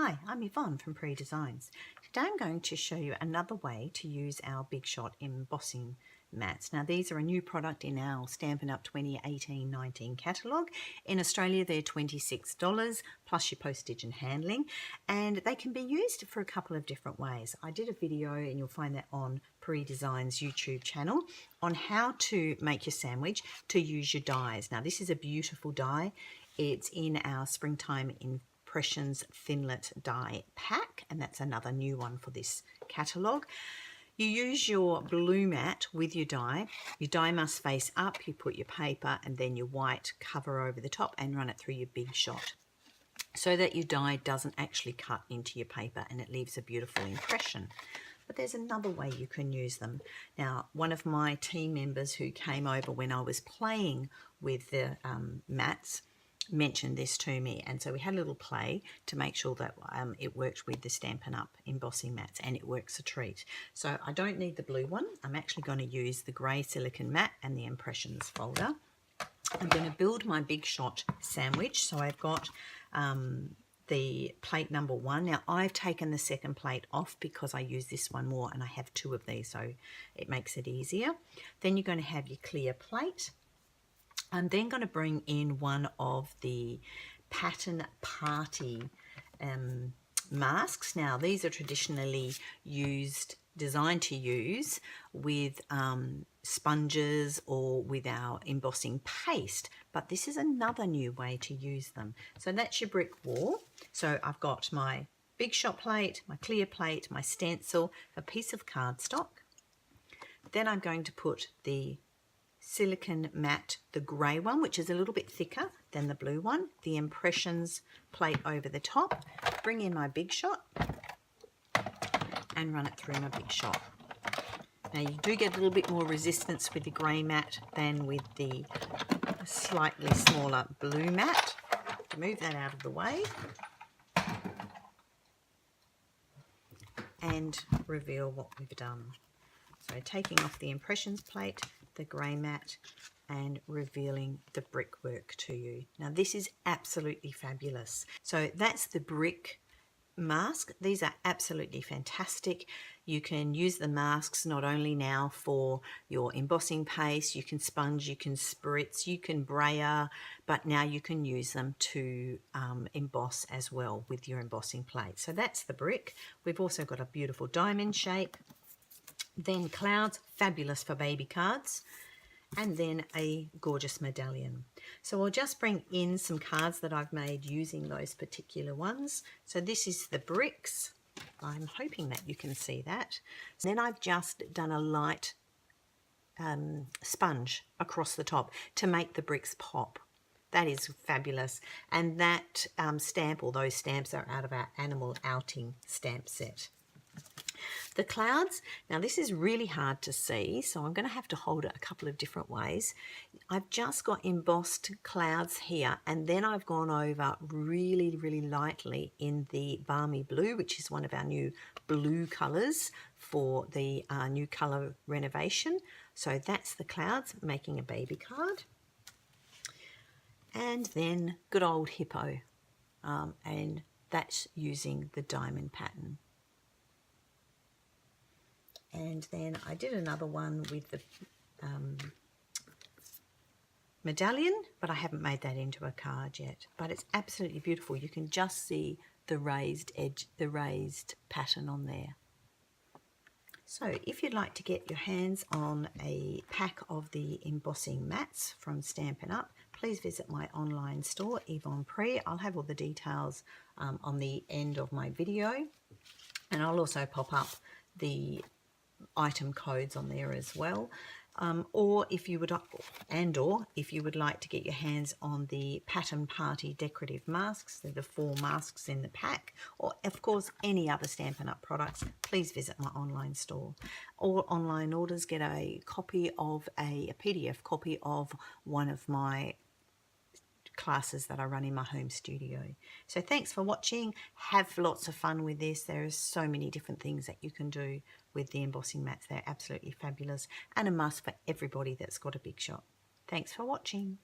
Hi, I'm Yvonne from Pree Designs. Today I'm going to show you another way to use our Big Shot embossing mats. Now these are a new product in our Stampin' Up! 2018-19 catalogue. In Australia they're $26 plus your postage and handling, and they can be used for a couple of different ways. I did a video, and you'll find that on Pree Designs YouTube channel, on how to make your sandwich to use your dies. Now this is a beautiful die. It's in our Springtime Impressions Thinlet die pack, and that's another new one for this catalogue. You use your blue mat with your die. Your die must face up. You put your paper and then your white cover over the top and run it through your Big Shot so that your die doesn't actually cut into your paper and it leaves a beautiful impression. But there's another way you can use them. Now, one of my team members who came over when I was playing with the mats mentioned this to me, and so we had a little play to make sure that it worked with the Stampin' Up! Embossing mats, and it works a treat. So I don't need the blue one. I'm actually going to use the grey silicone mat and the impressions folder. I'm going to build my Big Shot sandwich. So I've got the plate number 1. Now I've taken the second plate off because I use this one more, and I have 2 of these, so it makes it easier. Then you're going to have your clear plate. I'm then going to bring in one of the Pattern Party masks. Now these are traditionally designed to use with sponges or with our embossing paste, but this is another new way to use them. So that's your brick wall. So I've got my Big Shot plate, my clear plate, my stencil, a piece of cardstock. Then I'm going to put the silicone mat, the grey one, which is a little bit thicker than the blue one, the impressions plate over the top, bring in my Big Shot and run it through my Big Shot. Now you do get a little bit more resistance with the grey mat than with the slightly smaller blue mat. To move that out of the way and reveal what we've done. So taking off the impressions plate, the grey mat, and revealing the brickwork to you. Now this is absolutely fabulous. So that's the brick mask. These are absolutely fantastic. You can use the masks not only now for your embossing paste, you can sponge, you can spritz, you can brayer, but now you can use them to emboss as well with your embossing plate. So that's the brick. We've also got a beautiful diamond shape. Then clouds, fabulous for baby cards, and then a gorgeous medallion. So I'll just bring in some cards that I've made using those particular ones. So this is the bricks. I'm hoping that you can see that. Then I've just done a light sponge across the top to make the bricks pop. That is fabulous. And that stamp, or those stamps, are out of our animal outing stamp set. The clouds, now this is really hard to see, so I'm going to have to hold it a couple of different ways. I've just got embossed clouds here, and then I've gone over really, really lightly in the balmy blue, which is one of our new blue colours for the new colour renovation. So that's the clouds, making a baby card. And then good old hippo, and that's using the diamond pattern. And then I did another one with the medallion, but I haven't made that into a card yet. But it's absolutely beautiful. You can just see the raised edge, the raised pattern on there. So if you'd like to get your hands on a pack of the embossing mats from Stampin' Up!, please visit my online store, Yvonne Pree. I'll have all the details on the end of my video, and I'll also pop up the item codes on there as well, or if you would like to get your hands on the Pattern Party decorative masks. They're the 4 masks in the pack, or of course any other Stampin' Up! Products, please visit my online store. All online orders get a copy of a PDF copy of one of my classes that I run in my home studio. So thanks for watching. Have lots of fun with this. There are so many different things that you can do with the embossing mats. They're absolutely fabulous and a must for everybody that's got a Big Shot. Thanks for watching.